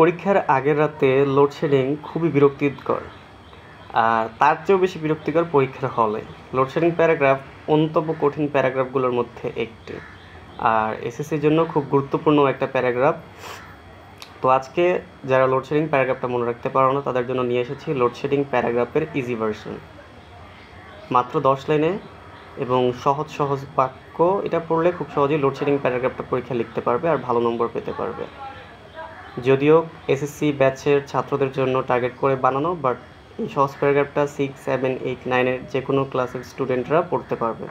পরীক্ষার আগের রাতে লোডশেডিং খুবই বিরক্তিকর। আর তার চেয়েও বেশি বিরক্তিকর পরীক্ষার হলে। লোডশেডিং প্যারাগ্রাফ অন্যতম কঠিন প্যারাগ্রাফগুলোর মধ্যে একটি, আর এসএসসির জন্য খুব গুরুত্বপূর্ণ একটা প্যারাগ্রাফ। তো আজকে যারা লোডশেডিং প্যারাগ্রাফটা মনে রাখতে পারো না তাদের জন্য নিয়ে এসেছি লোডশেডিং প্যারাগ্রাফের ইজি ভার্সন। মাত্র 10 লাইনে এবং সহজ সহজ বাক্য, এটা পড়লে খুব সহজেই লোডশেডিং প্যারাগ্রাফটা পরীক্ষা লিখতে পারবে আর ভালো নম্বর পেতে পারবে। যদিও এসএসসি ব্যাচের ছাত্রদের জন্য টার্গেট করে বানানো, বাট এই সহজ প্যারাগ্রাফটা 6, 7, 8, 9 যে কোনো ক্লাসের স্টুডেন্টরা পড়তে পারবে।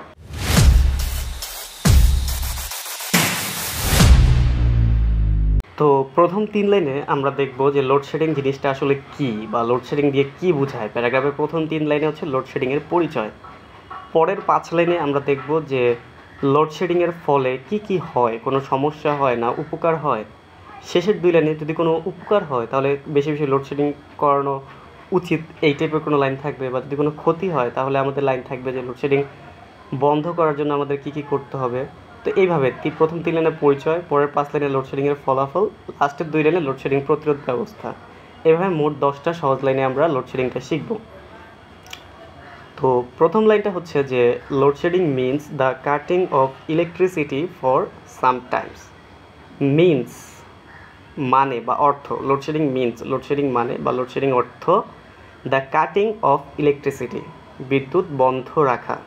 তো প্রথম 3 লাইনে আমরা দেখব যে লোডশেডিং জিনিসটা আসলে কি, বা লোডশেডিং দিয়ে কি বোঝায়। প্যারাগ্রাফের প্রথম 3 লাইনে হচ্ছে লোডশেডিংয়ের পরিচয়। পরের 5 লাইনে আমরা দেখব যে লোডশেডিংয়ের ফলে কি কি হয়, কোনো সমস্যা হয় না উপকার হয়। শেষের 2 লাইনে যদি কোনো উপকার হয় তাহলে বেশি বেশি লোডশেডিং করানো উচিত, এই টাইপের কোনো লাইন থাকবে। বা যদি কোনো ক্ষতি হয় তাহলে আমাদের লাইন থাকবে যে লোডশেডিং বন্ধ করার জন্য আমাদের কি কি করতে হবে। তো এইভাবে প্রথম 3 লাইনের পরিচয়, পরের 5 লাইনে লোডশেডিংয়ের ফলাফল, লাস্টের 2 লাইনে লোডশেডিং প্রতিরোধ ব্যবস্থা। এভাবে মোট 10টা সহজ লাইনে আমরা লোডশেডিংটা শিখব। তো প্রথম লাইনটা হচ্ছে যে load shedding means the cutting of electricity for sometimes. Means মানে বা অর্থ, লোডশেডিং মিনস, লোডশেডিং মানে বা লোডশেডিং অর্থ দ্য কাটিং অফ ইলেকট্রিসিটি, বিদ্যুৎ বন্ধ রাখা,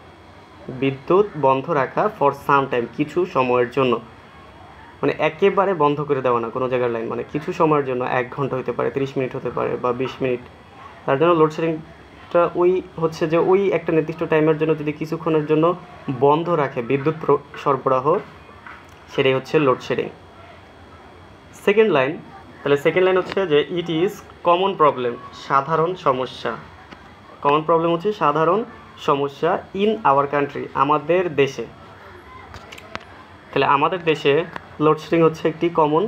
বিদ্যুৎ বন্ধ রাখা ফর সাম টাইম, কিছু সময়ের জন্য। মানে একেবারে বন্ধ করে দেওয়া না কোনো জায়গার লাইন, মানে কিছু সময়ের জন্য, 1 ঘন্টা হতে পারে, 30 মিনিট হতে পারে বা 20 মিনিট। তার জন্য লোডশেডিংটা ওই হচ্ছে যে ওই একটা নির্দিষ্ট টাইমের জন্য যদি কিছুক্ষণের জন্য বন্ধ রাখে বিদ্যুৎ সরবরাহ, সেটাই হচ্ছে লোডশেডিং। সেকেন্ড লাইন, তাহলে সেকেন্ড লাইন হচ্ছে যে ইট ইজ কমন প্রবলেম, সাধারণ সমস্যা। কমন প্রবলেম হচ্ছে সাধারণ সমস্যা ইন আওয়ার কান্ট্রি, আমাদের দেশে। তাহলে আমাদের দেশে লোডশেডিং হচ্ছে একটি কমন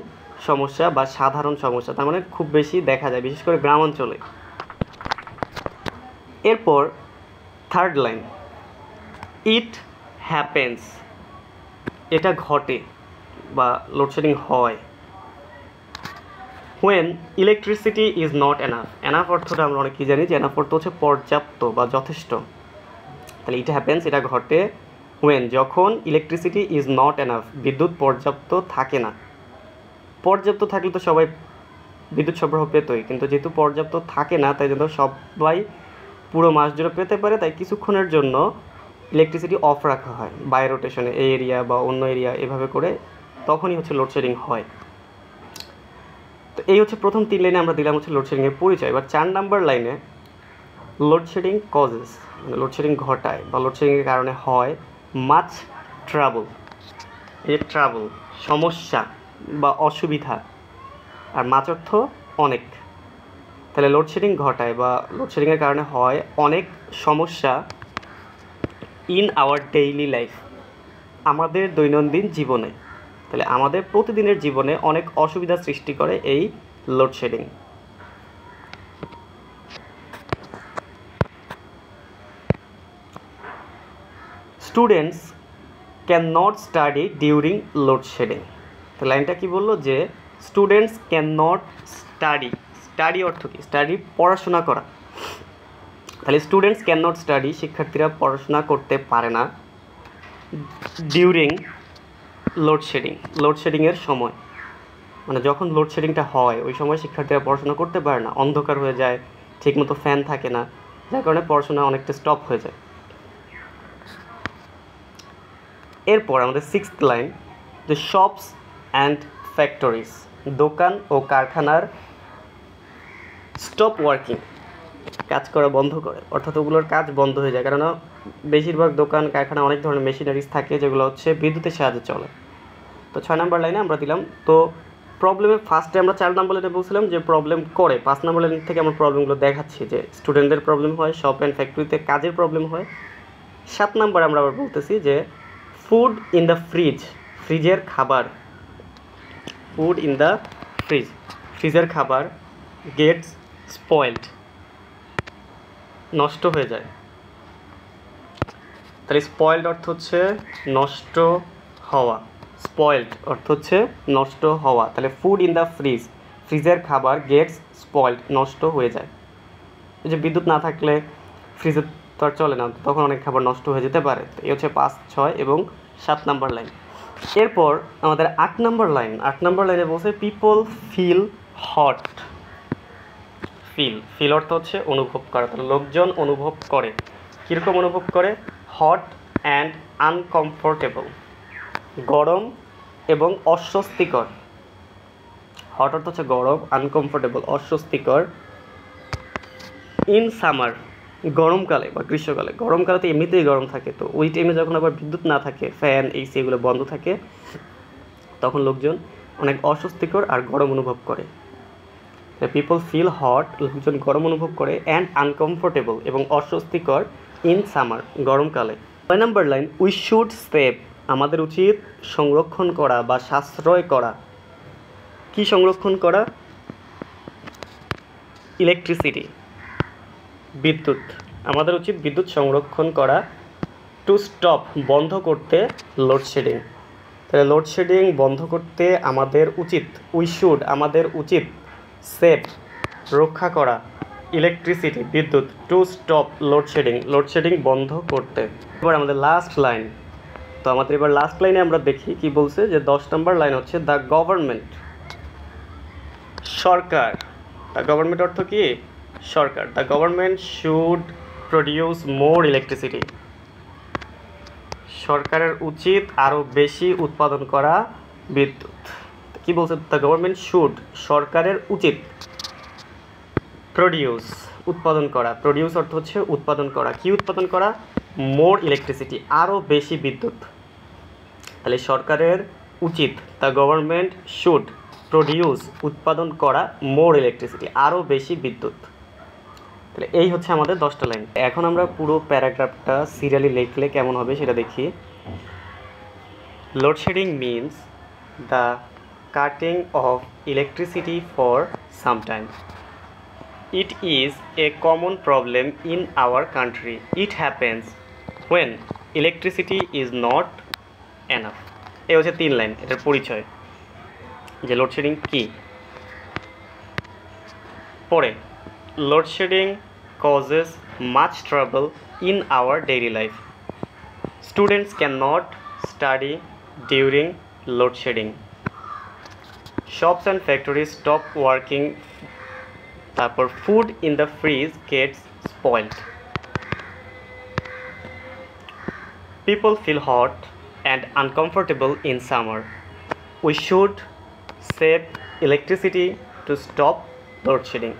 সমস্যা বা সাধারণ সমস্যা, তার মানে খুব বেশি দেখা যায়, বিশেষ করে গ্রাম অঞ্চলে। এরপর থার্ড লাইন, ইট হ্যাপেন্স, এটা ঘটে বা লোডশেডিং হয়। When electricity is not enough, enough অর্থটা আমরা অনেক কি জানি যে এনাফ অর্থ হচ্ছে পর্যাপ্ত বা যথেষ্ট। তাহলে ইট হ্যাপেন্স, এটা ঘটে হোয়েন, যখন ইলেকট্রিসিটি ইজ নট এনাফ, বিদ্যুৎ পর্যাপ্ত থাকে না। পর্যাপ্ত থাকলে তো সবাই বিদ্যুৎ সরবরাহ পেতই, কিন্তু যেহেতু পর্যাপ্ত থাকে না তাই জন্য সবাই পুরো মাস জুড়ে পেতে পারে, তাই কিছুক্ষণের জন্য ইলেকট্রিসিটি অফ রাখা হয় বাই রোটেশনে, এই এরিয়া বা অন্য এরিয়া, এভাবে করে, তখনই হচ্ছে লোডশেডিং হয়। তো এই হচ্ছে প্রথম 3 লাইনে আমরা দিলাম হচ্ছে লোডশেডিংয়ের পরিচয়। এবার 4 নাম্বার লাইনে লোডশেডিং কজেস, মানে লোডশেডিং ঘটায় বা লোডশেডিংয়ের কারণে হয় মাচ ট্রাবল। এই ট্রাবল সমস্যা বা অসুবিধা, আর মাচ অর্থ অনেক। তাহলে লোডশেডিং ঘটায় বা লোডশেডিংয়ের কারণে হয় অনেক সমস্যা ইন আওয়ার ডেইলি লাইফ, আমাদের দৈনন্দিন জীবনে। তাহলে আমাদের প্রতিদিনের জীবনে অনেক অসুবিধা সৃষ্টি করে এই load shedding. Students can not study during load shedding. তো লাইনটা কি বললো যে students can not study, study অর্থ কি? স্টাডি পড়াশোনা করা। তাহলে স্টুডেন্টস ক্যান নট স্টাডি, শিক্ষার্থীরা পড়াশোনা করতে পারে না ডিউরিং লোডশেডিং, লোডশেডিংয়ের সময়। মানে যখন লোডশেডিংটা হয় ওই সময় শিক্ষার্থীরা পড়াশোনা করতে পারে না, অন্ধকার হয়ে যায়, ঠিকমতো ফ্যান থাকে না, যার কারণে পড়াশোনা অনেকটা স্টপ হয়ে যায়। এরপর আমাদের 6th লাইন, যে শপস অ্যান্ড ফ্যাক্টরিজ, দোকান ও কারখানার স্টপ ওয়ার্কিং, কাজ করা বন্ধ করে, অর্থাৎ ওগুলোর কাজ বন্ধ হয়ে যায়। কেননা বেশিরভাগ দোকান কারখানা অনেক ধরনের মেশিনারিজ থাকে যেগুলো হচ্ছে বিদ্যুতের সাহায্যে চলে। তো 6 নাম্বার লাইনে আমরা দিলাম। তো প্রবলেমের ফার্স্টে আমরা 4 নাম্বার লাইনে বলছিলাম যে প্রবলেম করে, 5 নাম্বার লাইন থেকে আমরা প্রবলেমগুলো দেখাচ্ছি যে স্টুডেন্টদের প্রবলেম হয়, শপ অ্যান্ড ফ্যাক্টরিতে কাজের প্রবলেম হয়। 7 নাম্বার আমরা আবার বলতেছি যে ফুড ইন দ্য ফ্রিজ, ফ্রিজের খাবার, ফুড ইন দ্য ফ্রিজ, ফ্রিজের খাবার গেটস স্পয়েলড, নষ্ট হয়ে যায়। তাহলে স্পয়েলড অর্থ হচ্ছে নষ্ট হওয়া, স্পয়েলড অর্থ হচ্ছে নষ্ট হওয়া। তাহলে ফুড ইন দ্য ফ্রিজ, ফ্রিজের খাবার গেটস স্পয়েলড, নষ্ট হয়ে যায়। এই যে বিদ্যুৎ না থাকলে ফ্রিজে তো আর চলে না, তখন অনেক খাবার নষ্ট হয়ে যেতে পারে। তো এই হচ্ছে 5, 6 এবং 7 নাম্বার লাইন। এরপর আমাদের 8 নাম্বার লাইন। 8 নাম্বার লাইনে বলছে পিপল ফিল হট। ফিল অর্থ হচ্ছে অনুভব করা। তাহলে লোকজন অনুভব করে। কীরকম অনুভব করে? হট অ্যান্ড আনকমফোর্টেবল, গরম এবং অস্বস্তিকর। হট অর্থ হচ্ছে গরম, আনকমফোর্টেবল অস্বস্তিকর। ইন সামার, গরমকালে বা গ্রীষ্মকালে। গরমকালে তো এমনিতেই গরম থাকে, তো ওই টাইমে যখন আবার বিদ্যুৎ না থাকে, ফ্যান এসি এগুলো বন্ধ থাকে, তখন লোকজন অনেক অস্বস্তিকর আর গরম অনুভব করে। পিপল ফিল হট, লোকজন গরম অনুভব করে, অ্যান্ড আনকমফোর্টেবল এবং অস্বস্তিকর ইন সামার, গরমকালে। 9 number line, we should save, আমাদের উচিত সংরক্ষণ করা বা সাশ্রয় করা। কি সংরক্ষণ করা? ইলেকট্রিসিটি, বিদ্যুৎ। আমাদের উচিত বিদ্যুৎ সংরক্ষণ করা। টু স্টপ, বন্ধ করতে লোডশেডিং। তাহলে লোডশেডিং বন্ধ করতে আমাদের উচিত, উই শুড, আমাদের উচিত, সেভ, রক্ষা করা, ইলেকট্রিসিটি, বিদ্যুৎ, টু স্টপ লোডশেডিং, লোডশেডিং বন্ধ করতে। এবার আমাদের লাস্ট লাইন। তো আমাদের এবার লাস্ট লাইনে আমরা দেখি কি বলছে, যে 10 নম্বর লাইন হচ্ছে দ্য গভর্নমেন্ট, সরকার। দ্য গভর্নমেন্ট অর্থ কি? সরকার। The government should produce more electricity, সরকারের উচিত আরও বেশি উৎপাদন করা বিদ্যুৎ। কি বলছে? দ্য গভর্নমেন্ট শুড, সরকারের উচিত, প্রডিউস, উৎপাদন করা। প্রডিউস অর্থ হচ্ছে উৎপাদন করা। কি উৎপাদন করা? মোর ইলেকট্রিসিটি, আরও বেশি বিদ্যুৎ। তাহলে সরকারের উচিত, দ্য গভর্নমেন্ট শুড প্রডিউস, উৎপাদন করা, মোর ইলেকট্রিসিটি, আরও বেশি বিদ্যুৎ। তাহলে এই হচ্ছে আমাদের 10টা লাইন। এখন আমরা পুরো প্যারাগ্রাফটা সিরিয়ালি লিখলে কেমন হবে সেটা দেখি। Load shedding means the cutting of electricity for some time. It is a common problem in our country. It happens when electricity is not enough. এই হচ্ছে 3 লাইন, এটার পরিচয় যে লোডশেডিং কি। পরে load shedding causes much trouble in our daily life. Students cannot study during load shedding. Shops and factories stop working. তারপর food in the fridge gets spoiled. People feel hot and uncomfortable in summer. We should save electricity to stop load shedding.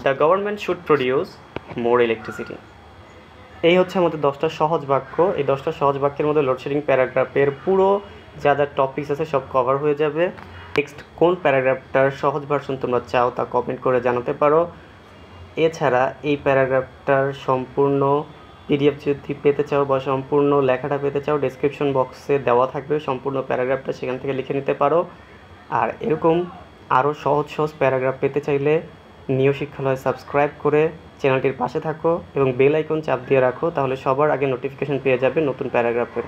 The government should produce more electricity. এই হচ্ছে আমাদের 10টা সহজ বাক্য। এই 10টা সহজ বাক্যের মধ্যে লোডশেডিং প্যারাগ্রাফের পুরো যা যা টপিকস আছে সব কভার হয়ে যাবে। নেক্সট কোন প্যারাগ্রাফটার সহজ ভার্সন তোমরা চাও তা কমেন্ট করে জানাতে পারো। এছাড়া এই প্যারাগ্রাফটার সম্পূর্ণ পিডিএফ যদি পেতে চাও বা সম্পূর্ণ লেখাটা পেতে চাও, ডেসক্রিপশন বক্সে দেওয়া থাকবে সম্পূর্ণ প্যারাগ্রাফটা, সেখান থেকে লিখে নিতে পারো। আর এরকম আরও সহজ সহজ প্যারাগ্রাফ পেতে চাইলে নিয় শিক্ষালয় সাবস্ক্রাইব করে চ্যানেলটির পাশে থাকো এবং বেল আইকন চাপ দিয়ে রাখো, তাহলে সবার আগে নোটিফিকেশন পেয়ে যাবে নতুন প্যারাগ্রাফের।